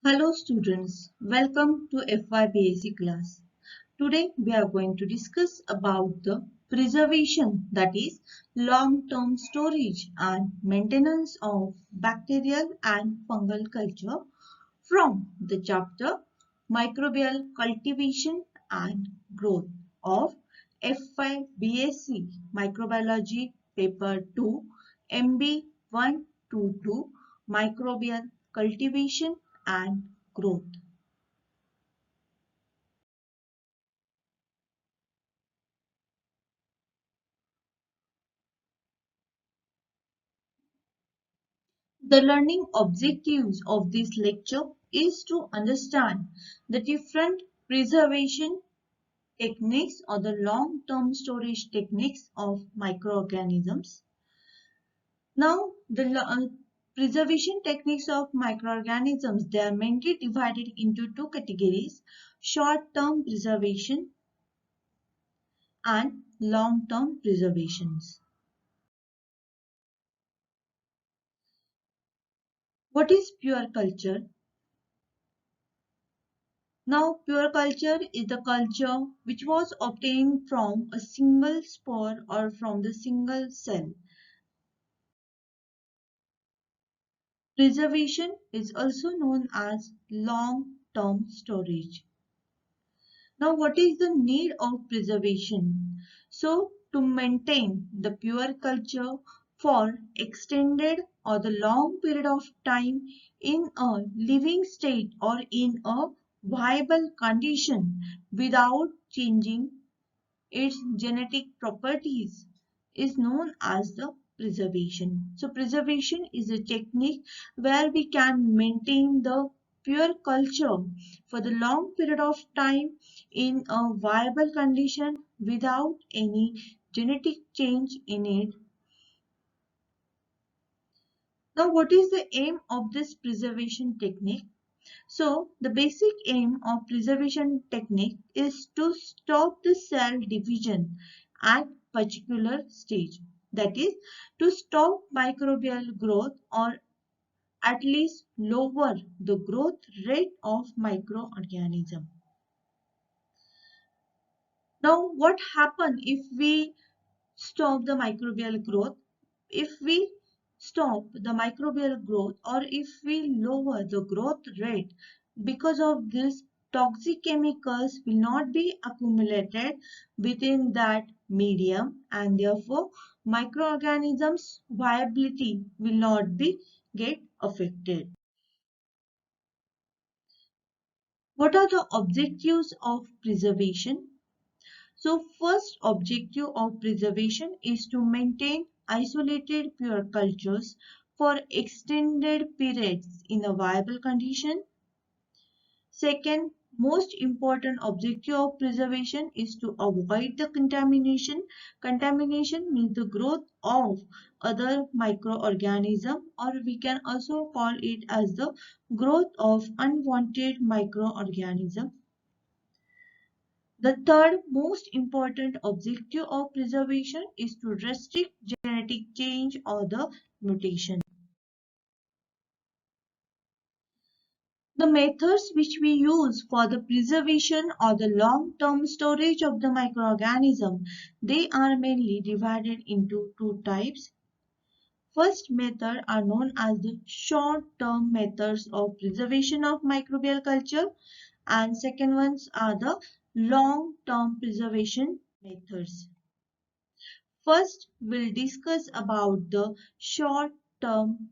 Hello students, welcome to FYBAC class. Today we are going to discuss about the preservation, that is long-term storage and maintenance of bacterial and fungal culture from the chapter Microbial Cultivation and Growth of FYBAC Microbiology Paper 2 MB 122 Microbial Cultivation and Growth. The learning objectives of this lecture is to understand the different preservation techniques or the long-term storage techniques of microorganisms. Now, the preservation techniques of microorganisms, they are mainly divided into two categories: short-term preservation and long-term preservations. What is pure culture? Now, pure culture is the culture which was obtained from a single spore or from the single cell. Preservation is also known as long-term storage. Now, what is the need of preservation? So, to maintain the pure culture for extended or the long period of time in a living state or in a viable condition without changing its genetic properties is known as the preservation. So preservation is a technique where we can maintain the pure culture for the long period of time in a viable condition without any genetic change in it. Now, what is the aim of this preservation technique? So, the basic aim of preservation technique is to stop the cell division at particular stage. That is, to stop microbial growth or at least lower the growth rate of microorganism. Now, what happens if we stop the microbial growth? If we stop the microbial growth or if we lower the growth rate, because of this, toxic chemicals will not be accumulated within that medium and therefore microorganisms viability will not be get affected. What are the objectives of preservation? So first objective of preservation is to maintain isolated pure cultures for extended periods in a viable condition. Second, most important objective of preservation is to avoid the contamination. Contamination means the growth of other microorganism, or we can also call it as the growth of unwanted microorganism. The third most important objective of preservation is to restrict genetic change or the mutation. The methods which we use for the preservation or the long-term storage of the microorganism, they are mainly divided into two types. First method are known as the short-term methods of preservation of microbial culture, and second ones are the long-term preservation methods. First, we'll discuss about the short-term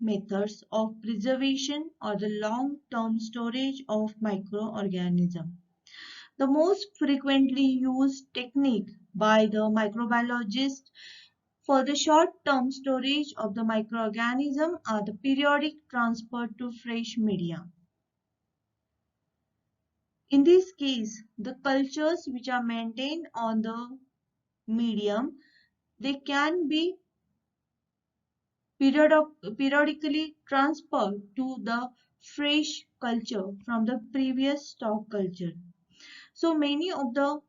methods of preservation or the long-term storage of microorganisms. The most frequently used technique by the microbiologists for the short-term storage of the microorganism are the periodic transfer to fresh media. In this case, the cultures which are maintained on the medium, they can be periodically transferred to the fresh culture from the previous stock culture. So many of the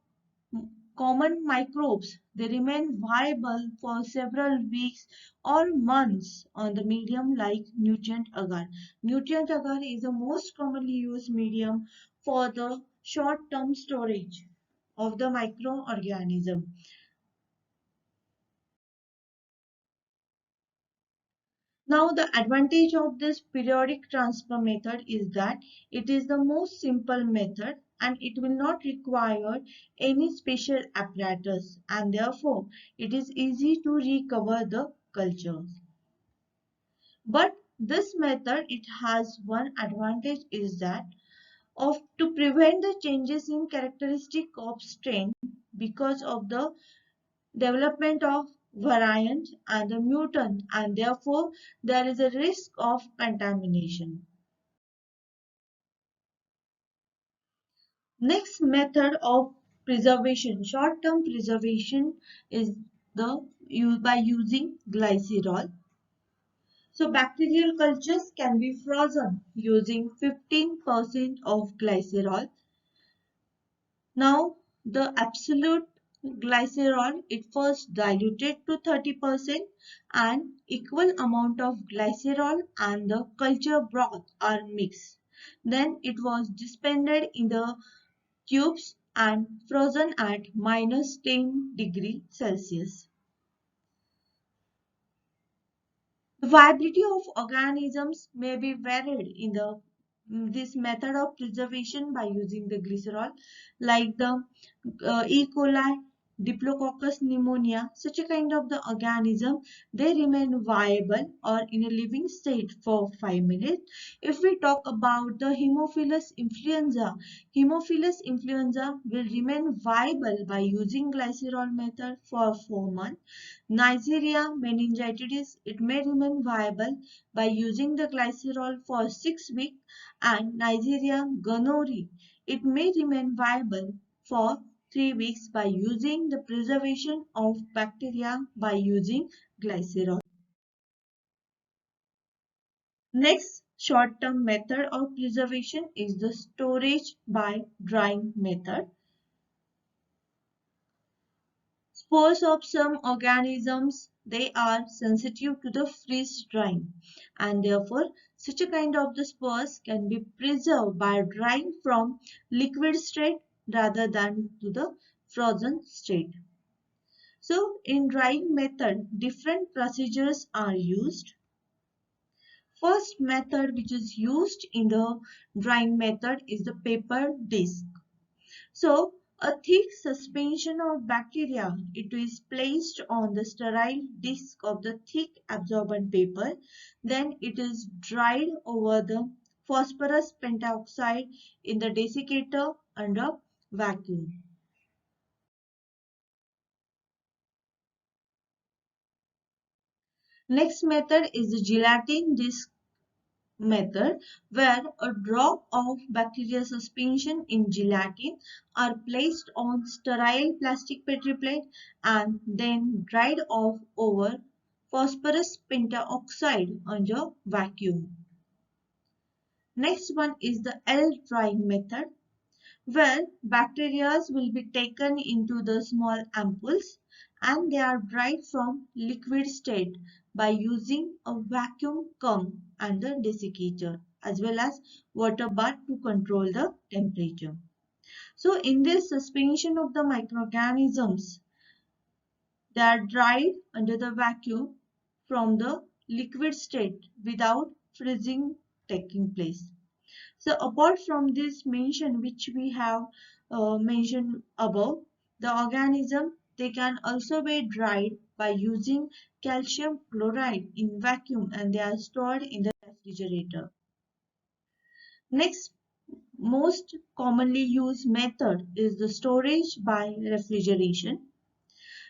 common microbes, they remain viable for several weeks or months on the medium like nutrient agar. Nutrient agar is the most commonly used medium for the short-term storage of the microorganism. Now, the advantage of this periodic transfer method is that it is the most simple method and it will not require any special apparatus, and therefore it is easy to recover the cultures. But this method, it has one advantage is that of to prevent the changes in characteristic of strain because of the development of variant and the mutant, and therefore there is a risk of contamination. Next method of preservation, short-term preservation, is the by using glycerol. So bacterial cultures can be frozen using 15% of glycerol. Now, the absolute glycerol, it first diluted to 30% and equal amount of glycerol and the culture broth are mixed. Then it was dispensed in the tubes and frozen at minus 10 degrees Celsius. The viability of organisms may be varied in this method of preservation by using the glycerol, like the E. coli, Diplococcus pneumonia, such a kind of the organism, they remain viable or in a living state for 5 minutes. If we talk about the Haemophilus influenza will remain viable by using glycerol method for 4 months. Neisseria meningitis, it may remain viable by using the glycerol for 6 weeks, and Neisseria gonorrhoeae, it may remain viable for 3 weeks by using the preservation of bacteria by using glycerol. Next short-term method of preservation is the storage by drying method. Spores of some organisms, they are sensitive to the freeze drying, and therefore such a kind of the spores can be preserved by drying from liquid state rather than to the frozen state. So in drying method, different procedures are used. First method which is used in the drying method is the paper disc. So a thick suspension of bacteria, it is placed on the sterile disc of the thick absorbent paper. Then it is dried over the phosphorus pentoxide in the desiccator under vacuum. Next method is the gelatin disc method, where a drop of bacterial suspension in gelatin are placed on sterile plastic petri plate and then dried off over phosphorus pentaoxide under vacuum. Next one is the L drying method, where bacteria will be taken into the small ampoules and they are dried from liquid state by using a vacuum pump and the desiccator as well as water bath to control the temperature. So in this suspension of the microorganisms, they are dried under the vacuum from the liquid state without freezing taking place. So apart from this mention which we have mentioned above, the organism, they can also be dried by using calcium chloride in vacuum and they are stored in the refrigerator. Next most commonly used method is the storage by refrigeration.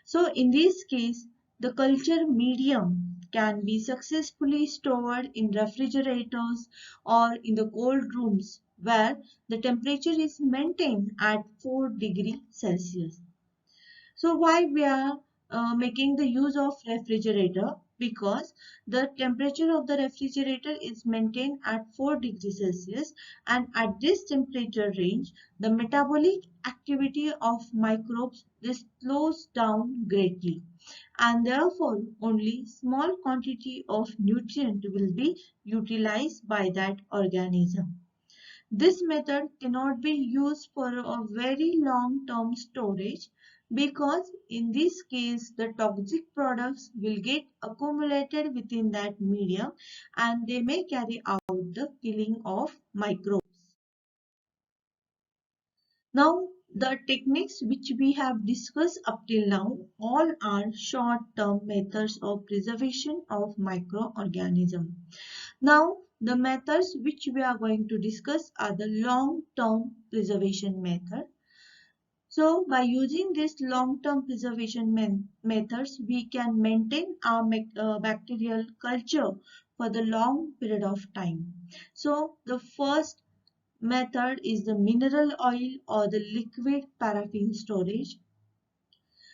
So in this case, the culture medium can be successfully stored in refrigerators or in the cold rooms where the temperature is maintained at 4 degrees Celsius. So why we are making the use of refrigerator? because the temperature of the refrigerator is maintained at 4 degrees Celsius, and at this temperature range the metabolic activity of microbes this slows down greatly, and therefore only small quantity of nutrient will be utilized by that organism. This method cannot be used for a very long term storage because in this case the toxic products will get accumulated within that medium and they may carry out the killing of microbes. Now, the techniques which we have discussed up till now all are short-term methods of preservation of microorganisms. Now, the methods which we are going to discuss are the long-term preservation method. So, by using these long-term preservation methods, we can maintain our bacterial culture for the long period of time. So, the first method is the mineral oil or the liquid paraffin storage.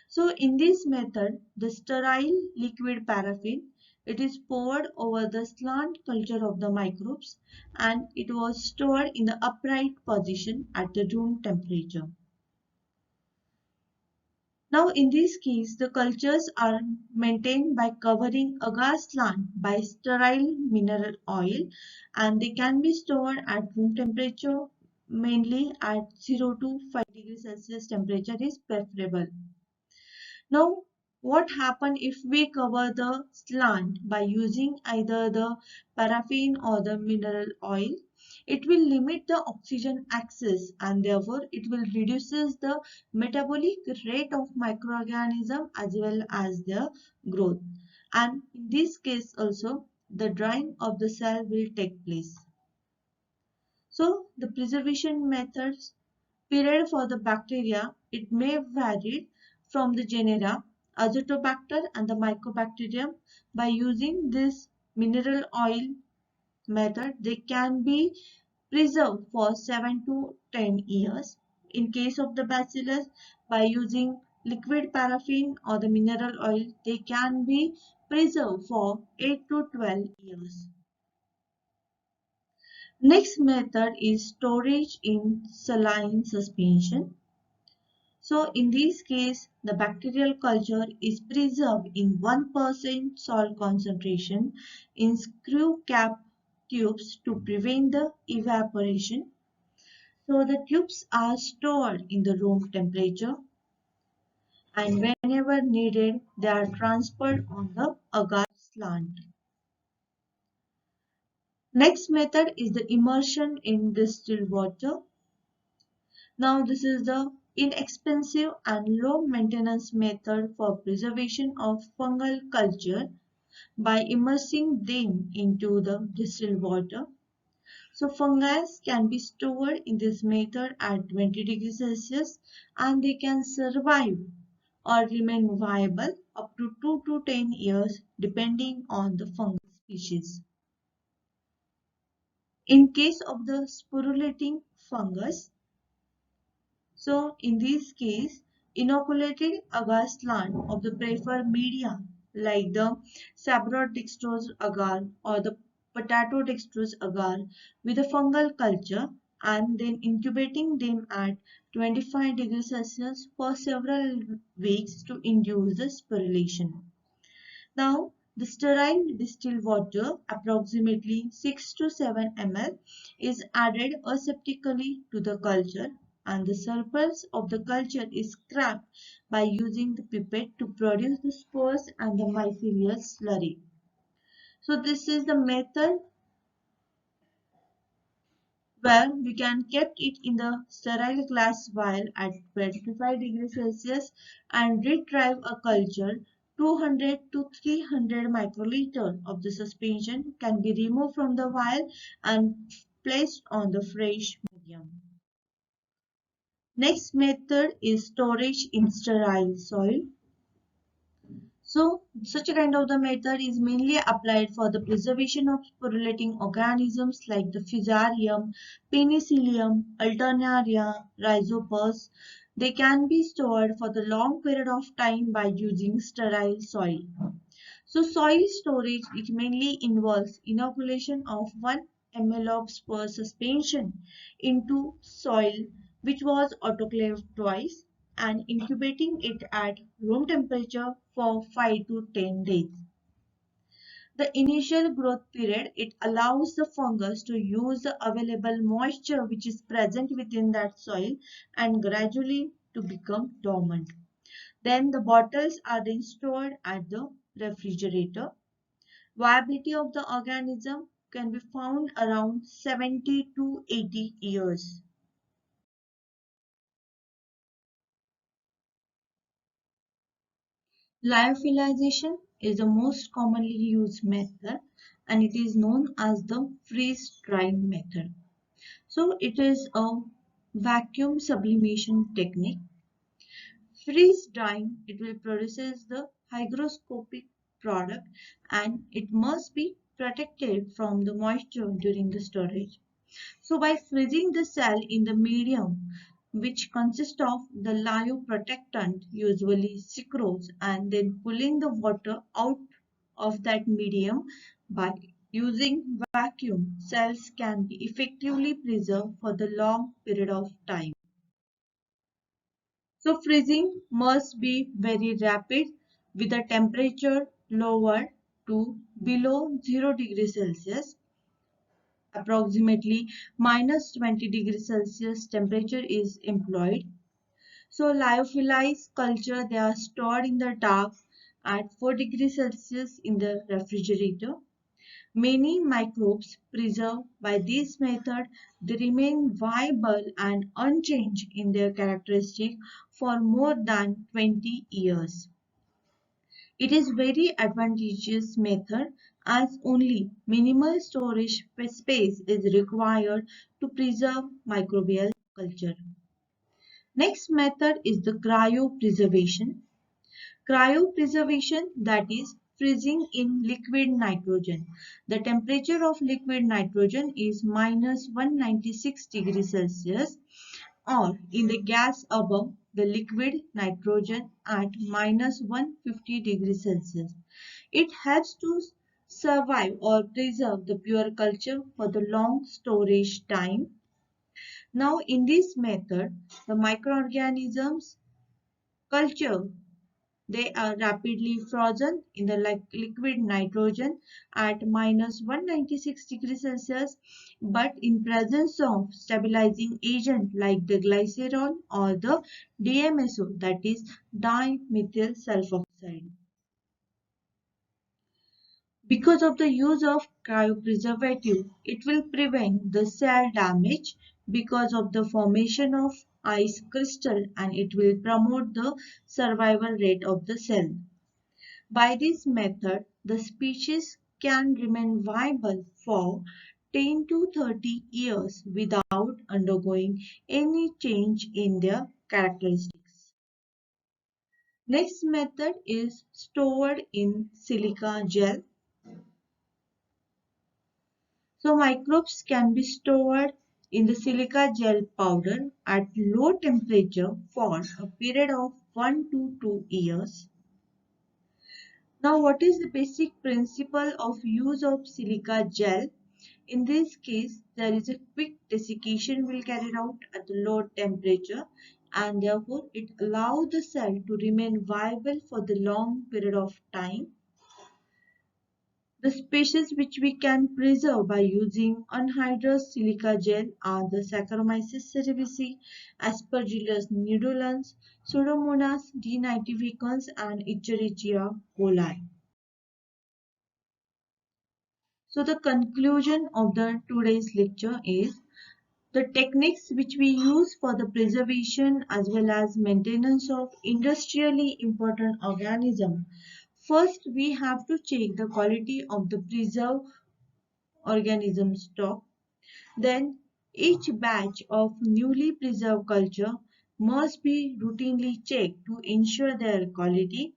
So in this method, the sterile liquid paraffin, it is poured over the slant culture of the microbes and it was stored in the upright position at the room temperature. Now in this case, the cultures are maintained by covering agar slant by sterile mineral oil and they can be stored at room temperature, mainly at 0 to 5 degrees Celsius temperature is preferable. Now, what happens if we cover the slant by using either the paraffin or the mineral oil? It will limit the oxygen access and therefore it will reduces the metabolic rate of microorganism as well as their growth. And in this case also the drying of the cell will take place. So the preservation methods period for the bacteria, it may vary from the genera Azotobacter and the Mycobacterium. By using this mineral oil method, they can be preserved for 7 to 10 years. In case of the bacillus, by using liquid paraffin or the mineral oil, they can be preserved for 8 to 12 years. Next method is storage in saline suspension. So in this case, the bacterial culture is preserved in 1% salt concentration in screw cap tubes to prevent the evaporation. So the tubes are stored in the room temperature and whenever needed, they are transferred on the agar slant. Next method is the immersion in distilled water. Now this is the inexpensive and low maintenance method for preservation of fungal culture by immersing them into the distilled water. So fungi can be stored in this method at 20 degrees Celsius and they can survive or remain viable up to 2 to 10 years depending on the fungal species. In case of the sporulating fungus, so in this case, inoculated agar slant of the preferred media like the sabrodextrose agar or the potato dextrose agar with a fungal culture and then incubating them at 25 degrees Celsius for several weeks to induce the sporulation. Now, the sterile distilled water, approximately 6 to 7 ml, is added aseptically to the culture and the surface of the culture is scraped by using the pipette to produce the spores and the mycelial slurry. So this is the method where we can keep it in the sterile glass vial at 25 degrees Celsius and retrieve a culture 200 to 300 microliter of the suspension can be removed from the vial and placed on the fresh medium. Next method is storage in sterile soil. So, such a kind of the method is mainly applied for the preservation of sporulating organisms like the Fusarium, Penicillium, Alternaria, Rhizopus. They can be stored for the long period of time by using sterile soil. So soil storage, it mainly involves inoculation of 1 ml of spore suspension into soil which was autoclaved twice and incubating it at room temperature for 5 to 10 days. The initial growth period, it allows the fungus to use the available moisture which is present within that soil and gradually to become dormant. Then the bottles are then stored at the refrigerator. Viability of the organism can be found around 70 to 80 years. Lyophilization is the most commonly used method and it is known as the freeze drying method. So it is a vacuum sublimation technique. Freeze drying, it will produces the hygroscopic product and it must be protected from the moisture during the storage. So by freezing the cell in the medium, which consists of the lyoprotectant, usually sucrose, and then pulling the water out of that medium by using vacuum, cells can be effectively preserved for the long period of time. So freezing must be very rapid with the temperature lower to below 0 degrees Celsius. Approximately minus 20 degrees Celsius temperature is employed. So lyophilized culture, they are stored in the dark at 4 degrees Celsius in the refrigerator. Many microbes preserved by this method, they remain viable and unchanged in their characteristic for more than 20 years. It is very advantageous method as only minimal storage space is required to preserve microbial culture. Next method is the cryopreservation. Cryopreservation, that is freezing in liquid nitrogen. The temperature of liquid nitrogen is minus 196 degrees Celsius or in the gas above the liquid nitrogen at minus 150 degrees Celsius. It helps to survive or preserve the pure culture for the long storage time. Now in this method, the microorganisms culture, they are rapidly frozen in the liquid nitrogen at minus 196 degrees Celsius, but in presence of stabilizing agent like the glycerol or the DMSO, that is dimethyl sulfoxide. Because of the use of cryopreservative, it will prevent the cell damage because of the formation of ice crystal and it will promote the survival rate of the cell. By this method, the species can remain viable for 10 to 30 years without undergoing any change in their characteristics. Next method is stored in silica gel. So microbes can be stored in the silica gel powder at low temperature for a period of 1 to 2 years. Now, what is the basic principle of use of silica gel? In this case, there is a quick desiccation will carried out at the low temperature and therefore it allows the cell to remain viable for the long period of time. The species which we can preserve by using anhydrous silica gel are the Saccharomyces cerevisiae, Aspergillus nudulans, Pseudomonas denitrificans and Escherichia coli. So the conclusion of the today's lecture is the techniques which we use for the preservation as well as maintenance of industrially important organism. First, we have to check the quality of the preserved organism stock. Then, each batch of newly preserved culture must be routinely checked to ensure their quality.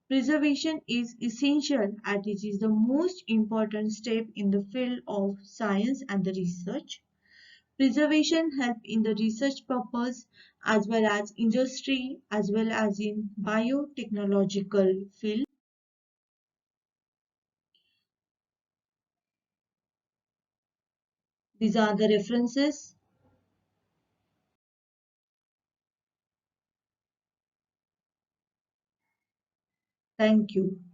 Preservation is essential as it is the most important step in the field of science and the research. Preservation help in the research purpose as well as industry as well as in biotechnological field. These are the references. Thank you.